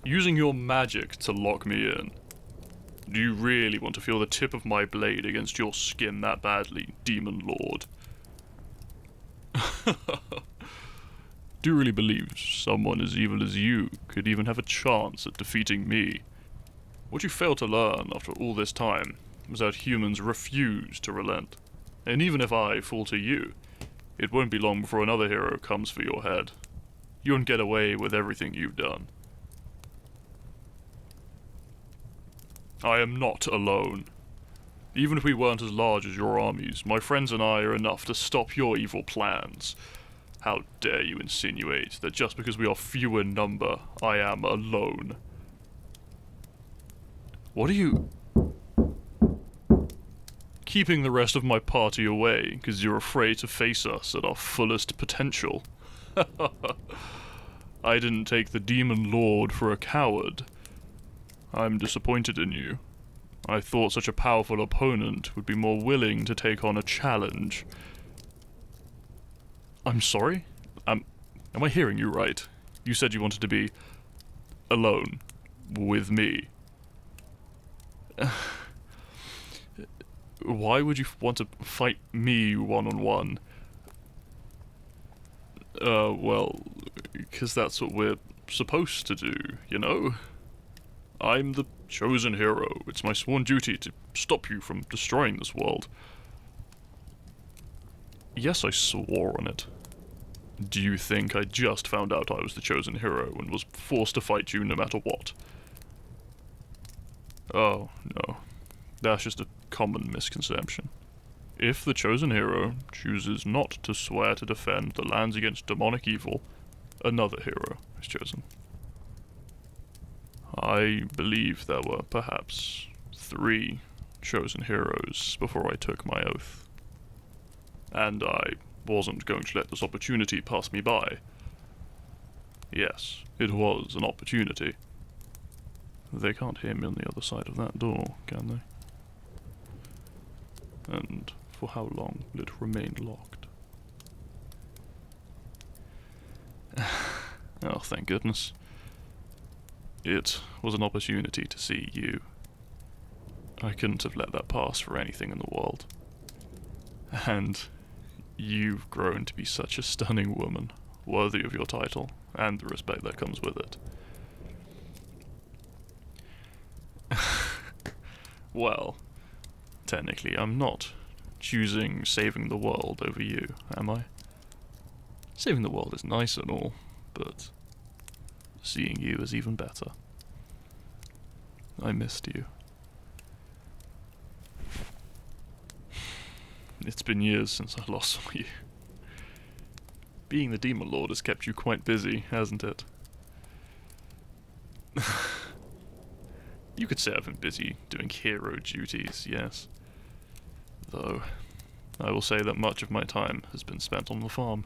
Using your magic to lock me in. Do you really want to feel the tip of my blade against your skin that badly, Demon Lord? Do you really believe someone as evil as you could even have a chance at defeating me? What you fail to learn after all this time is that humans refuse to relent. And even if I fall to you, it won't be long before another hero comes for your head. You won't get away with everything you've done. I am not alone. Even if we weren't as large as your armies, my friends and I are enough to stop your evil plans. How dare you insinuate that just because we are few in number, I am alone? What are you... Keeping the rest of my party away because you're afraid to face us at our fullest potential? I didn't take the Demon Lord for a coward. I'm disappointed in you. I thought such a powerful opponent would be more willing to take on a challenge. I'm sorry? Am I hearing you right? You said you wanted to be alone with me. Why would you want to fight me one-on-one? Well, because that's what we're supposed to do, you know? I'm the chosen hero. It's my sworn duty to stop you from destroying this world. Yes, I swore on it. Do you think I just found out I was the chosen hero and was forced to fight you no matter what? Oh, no. That's just a common misconception. If the chosen hero chooses not to swear to defend the lands against demonic evil, another hero is chosen. I believe there were perhaps 3 chosen heroes before I took my oath. And I wasn't going to let this opportunity pass me by. Yes, it was an opportunity. They can't hear me on the other side of that door, can they? And for how long will it remain locked? Oh, thank goodness. It was an opportunity to see you. I couldn't have let that pass for anything in the world. And you've grown to be such a stunning woman, worthy of your title, and the respect that comes with it. Well, technically I'm not choosing saving the world over you, am I? Saving the world is nice and all, but seeing you is even better. I missed you. It's been years since I last saw you. Being the Demon Lord has kept you quite busy, hasn't it? You could say I've been busy doing hero duties, yes. Though, I will say that much of my time has been spent on the farm.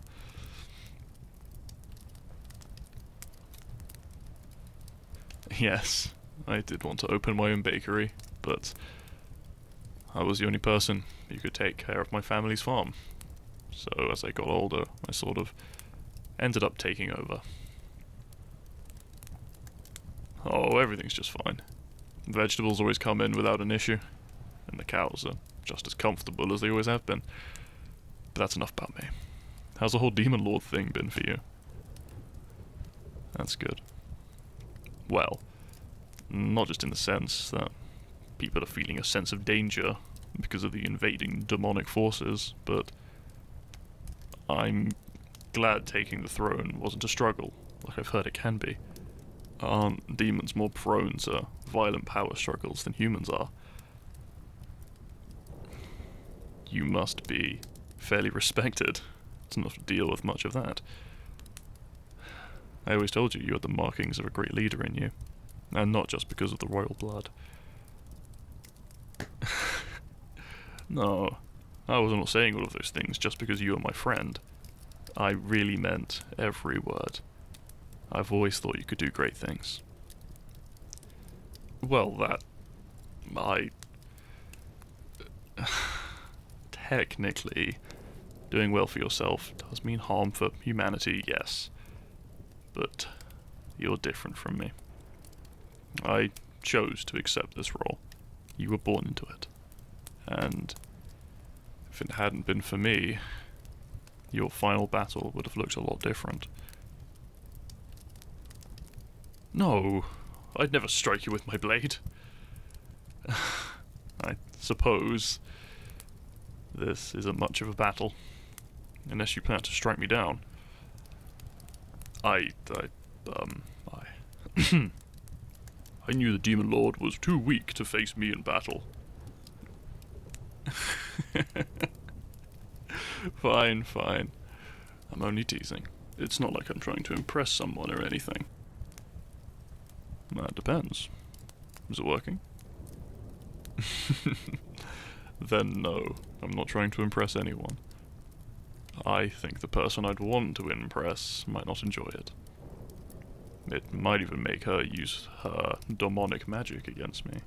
Yes, I did want to open my own bakery, but I was the only person who could take care of my family's farm. So as I got older, I sort of ended up taking over. Oh, everything's just fine. Vegetables always come in without an issue, and the cows are just as comfortable as they always have been. But that's enough about me. How's the whole Demon Lord thing been for you? That's good. Well, not just in the sense that people are feeling a sense of danger because of the invading demonic forces, but I'm glad taking the throne wasn't a struggle, like I've heard it can be. Aren't demons more prone to violent power struggles than humans are? You must be fairly respected to not deal with much of that. I always told you you had the markings of a great leader in you, and not just because of the royal blood. No, I wasn't saying all of those things just because you were my friend. I really meant every word. I've always thought you could do great things. Well, technically, doing well for yourself does mean harm for humanity, yes. But you're different from me. I chose to accept this role. You were born into it. And if it hadn't been for me, your final battle would have looked a lot different. No, I'd never strike you with my blade. I suppose this isn't much of a battle, unless you plan to strike me down. I I knew the Demon Lord was too weak to face me in battle. Fine, fine. I'm only teasing. It's not like I'm trying to impress someone or anything. That depends. Is it working? Then no, I'm not trying to impress anyone. I think the person I'd want to impress might not enjoy it. It might even make her use her demonic magic against me.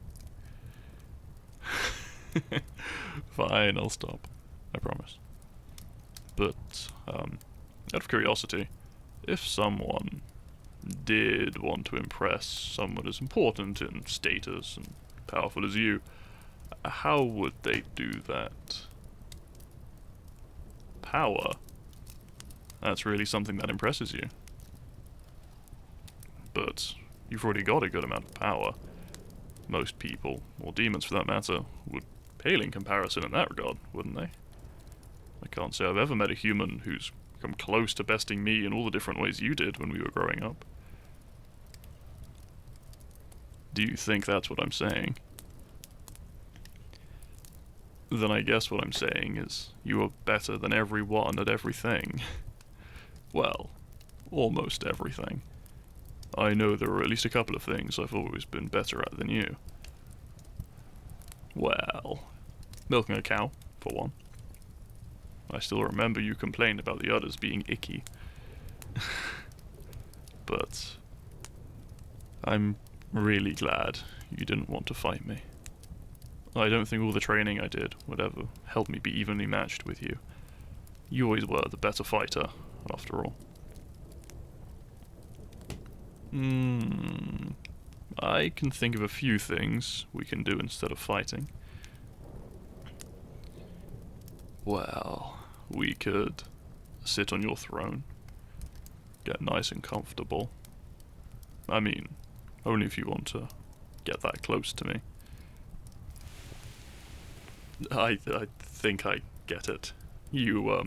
Fine, I'll stop. I promise. But, out of curiosity, if someone did want to impress someone as important in status and powerful as you, how would they do that? Power? That's really something that impresses you. But you've already got a good amount of power. Most people, or demons for that matter, would pale in comparison in that regard, wouldn't they? I can't say I've ever met a human who's come close to besting me in all the different ways you did when we were growing up. Do you think that's what I'm saying? Then I guess what I'm saying is you are better than everyone at everything. Well, almost everything. I know there are at least a couple of things I've always been better at than you. Well, milking a cow, for one. I still remember you complained about the udders being icky. But I'm really glad you didn't want to fight me. I don't think all the training I did would ever help me be evenly matched with you. You always were the better fighter, after all. I can think of a few things we can do instead of fighting. Well, we could sit on your throne, get nice and comfortable. I mean, only if you want to get that close to me. I think I get it. You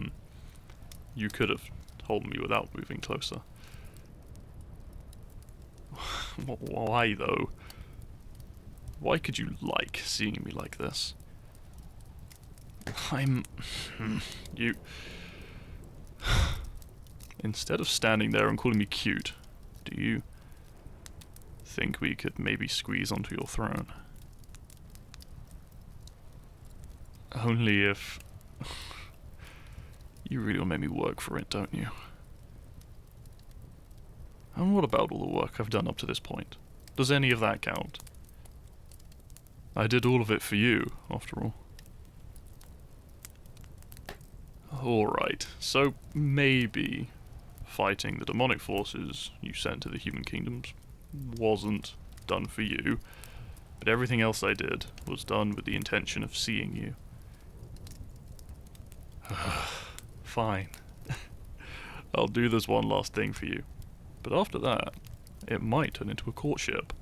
could have told me without moving closer. Why, though? Why could you like seeing me like this? You... Instead of standing there and calling me cute, do you think we could maybe squeeze onto your throne? Only if... You really will make me work for it, don't you? And what about all the work I've done up to this point? Does any of that count? I did all of it for you, after all. Alright, so maybe fighting the demonic forces you sent to the human kingdoms wasn't done for you, but everything else I did was done with the intention of seeing you. Fine. I'll do this one last thing for you. But after that, it might turn into a courtship.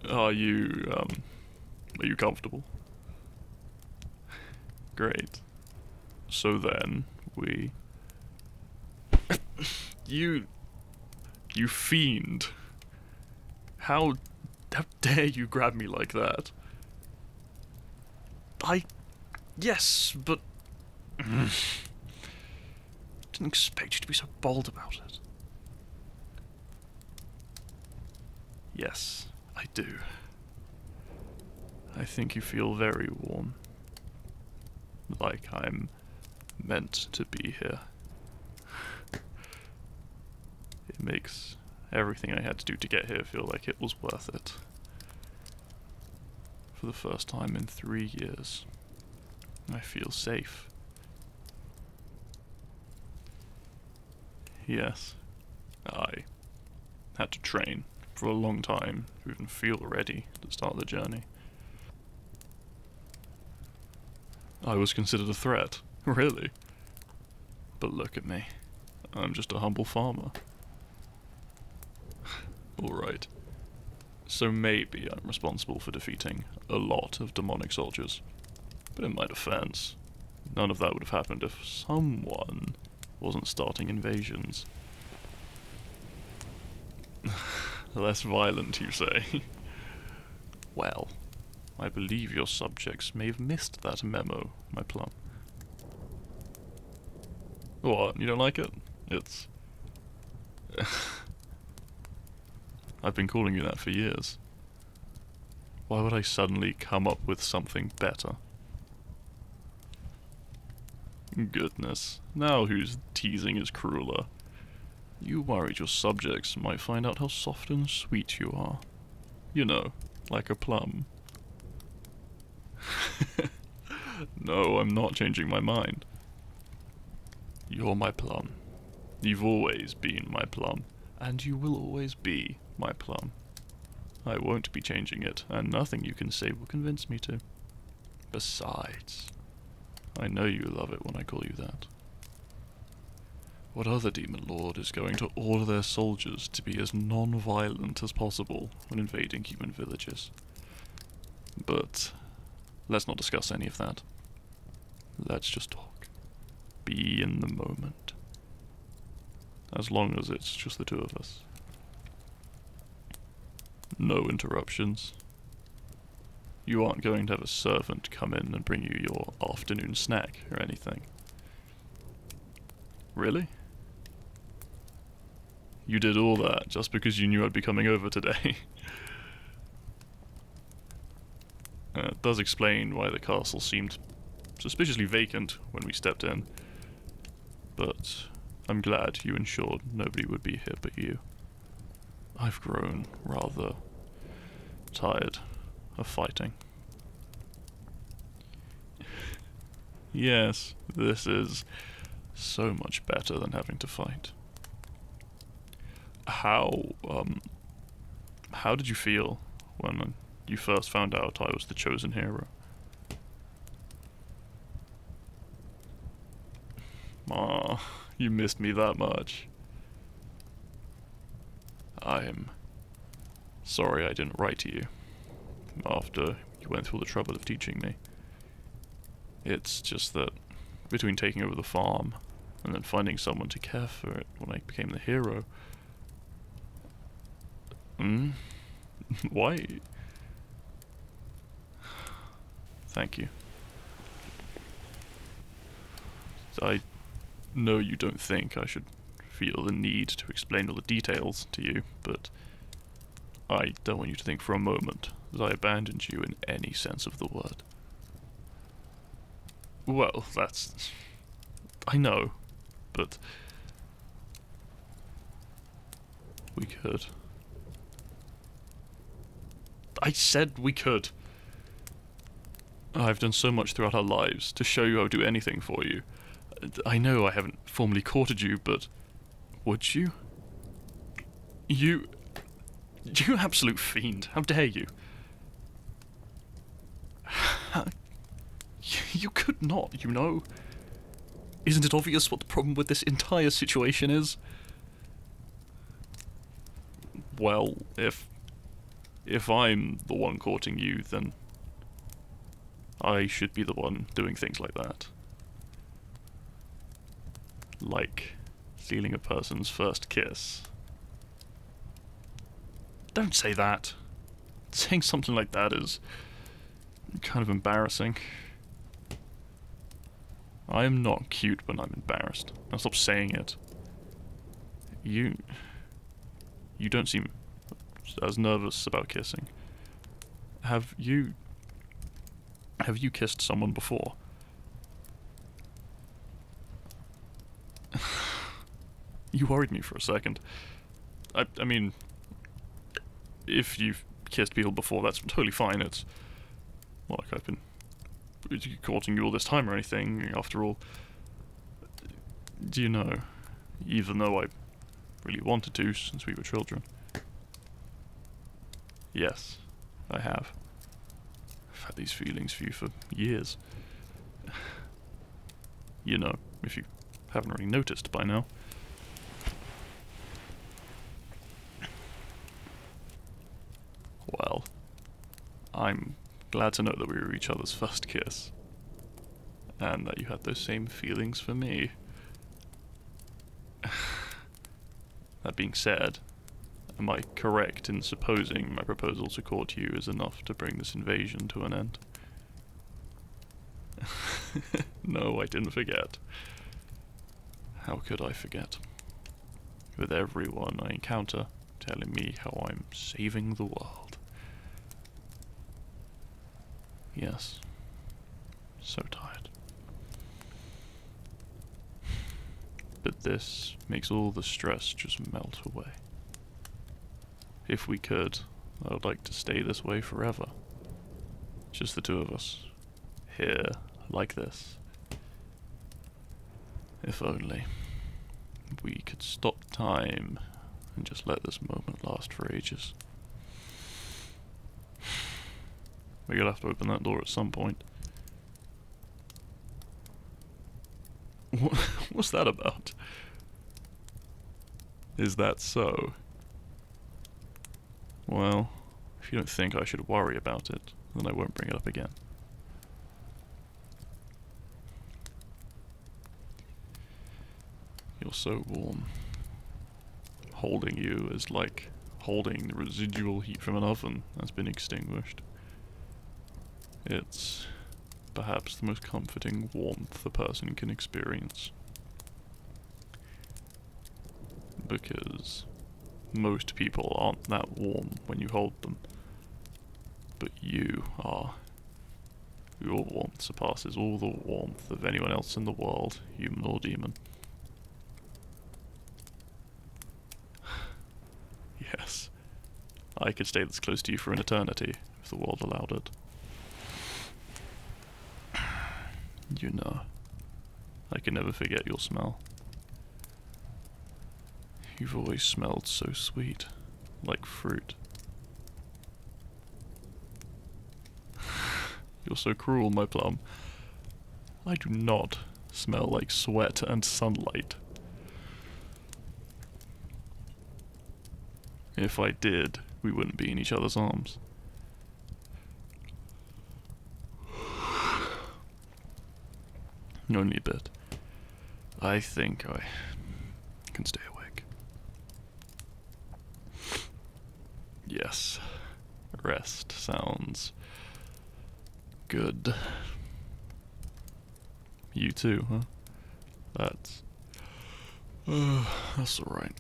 Are you comfortable? Great. So then, we... You fiend. How dare you grab me like that? Yes, but... Didn't expect you to be so bold about it. Yes, I do. I think you feel very warm. Like I'm meant to be here. It makes everything I had to do to get here feel like it was worth it. For the first time in 3 years, I feel safe. Yes, I had to train for a long time to even feel ready to start the journey. I was considered a threat, really. But look at me. I'm just a humble farmer. Alright. So maybe I'm responsible for defeating a lot of demonic soldiers. But in my defense, none of that would have happened if someone wasn't starting invasions. Less violent, you say? Well, I believe your subjects may have missed that memo, my plum. What, you don't like it? It's... I've been calling you that for years. Why would I suddenly come up with something better? Goodness, now whose teasing is crueler? You worried your subjects might find out how soft and sweet you are. You know, like a plum. No, I'm not changing my mind. You're my plum. You've always been my plum, and you will always be my plum. I won't be changing it, and nothing you can say will convince me to. Besides, I know you love it when I call you that. What other demon lord is going to order their soldiers to be as non-violent as possible when invading human villages? But let's not discuss any of that. Let's just talk. Be in the moment. As long as it's just the two of us. No interruptions. You aren't going to have a servant come in and bring you your afternoon snack or anything. Really? You did all that just because you knew I'd be coming over today. It does explain why the castle seemed suspiciously vacant when we stepped in. But I'm glad you ensured nobody would be here but you. I've grown rather tired of fighting. Yes, this is so much better than having to fight. How did you feel when you first found out I was the chosen hero? Aw, you missed me that much. I'm sorry I didn't write to you after you went through all the trouble of teaching me. It's just that between taking over the farm and then finding someone to care for it when I became the hero... Why? Thank you. I know you don't think I should feel the need to explain all the details to you, but I don't want you to think for a moment that I abandoned you in any sense of the word. Well, that's... I know, but... we could. I said we could. I've done so much throughout our lives to show you I would do anything for you. I know I haven't formally courted you, but... would you? You absolute fiend. How dare you? You could not, you know. Isn't it obvious what the problem with this entire situation is? Well, if I'm the one courting you, then I should be the one doing things like that. Like stealing a person's first kiss. Don't say that. Saying something like that is kind of embarrassing. I am not cute when I'm embarrassed. Now stop saying it. You don't seem as nervous about kissing. Have you kissed someone before? You worried me for a second. I mean, if you've kissed people before, that's totally fine. It's like I've been courting you all this time or anything. After all, do you know, even though I really wanted to since we were children, yes, I have. I've had these feelings for you for years. You know, if you haven't already noticed by now. Well, I'm glad to know that we were each other's first kiss, and that you had those same feelings for me. That being said, am I correct in supposing my proposal to court you is enough to bring this invasion to an end? No, I didn't forget. How could I forget? With everyone I encounter telling me how I'm saving the world. Yes, so tired. But this makes all the stress just melt away. If we could, I would like to stay this way forever. Just the two of us. Here, like this. If only we could stop time and just let this moment last for ages. We're gonna have to open that door at some point. What's that about? Is that so? Well, if you don't think I should worry about it, then I won't bring it up again. You're so warm. Holding you is like holding the residual heat from an oven that's been extinguished. It's perhaps the most comforting warmth a person can experience. Because most people aren't that warm when you hold them. But you are. Your warmth surpasses all the warmth of anyone else in the world, human or demon. Yes, I could stay this close to you for an eternity, if the world allowed it. You know, I can never forget your smell. You've always smelled so sweet, like fruit. You're so cruel, my plum. I do not smell like sweat and sunlight. If I did, we wouldn't be in each other's arms. Only a bit. I think I can stay awake. Yes, rest sounds good. You too, huh? That's alright.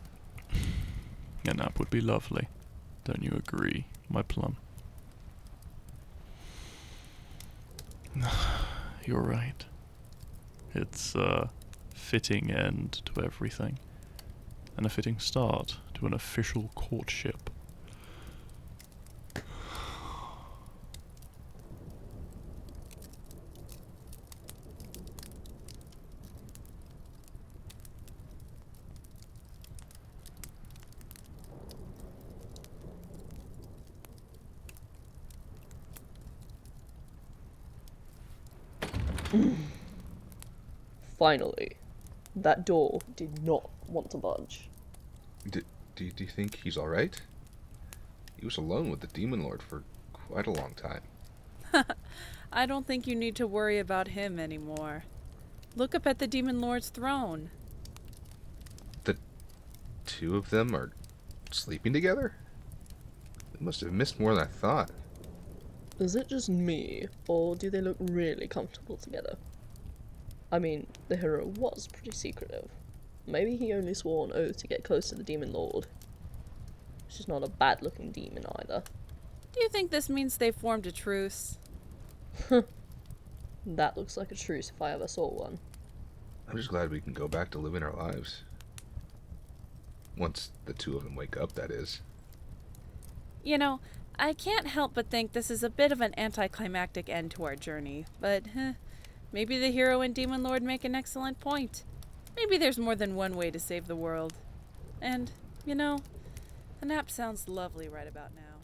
A nap would be lovely. Don't you agree, my plum? You're right. It's a fitting end to everything, and a fitting start to an official courtship. Finally. That door did not want to budge. Do you think he's alright? He was alone with the Demon Lord for quite a long time. I don't think you need to worry about him anymore. Look up at the Demon Lord's throne. The two of them are sleeping together? They must have missed more than I thought. Is it just me, or do they look really comfortable together? I mean, the hero was pretty secretive. Maybe he only swore an oath to get close to the Demon Lord. She's not a bad-looking demon either. Do you think this means they formed a truce? That looks like a truce if I ever saw one. I'm just glad we can go back to living our lives. Once the two of them wake up, that is. You know, I can't help but think this is a bit of an anticlimactic end to our journey, but maybe the hero and Demon Lord make an excellent point. Maybe there's more than one way to save the world. And, a nap sounds lovely right about now.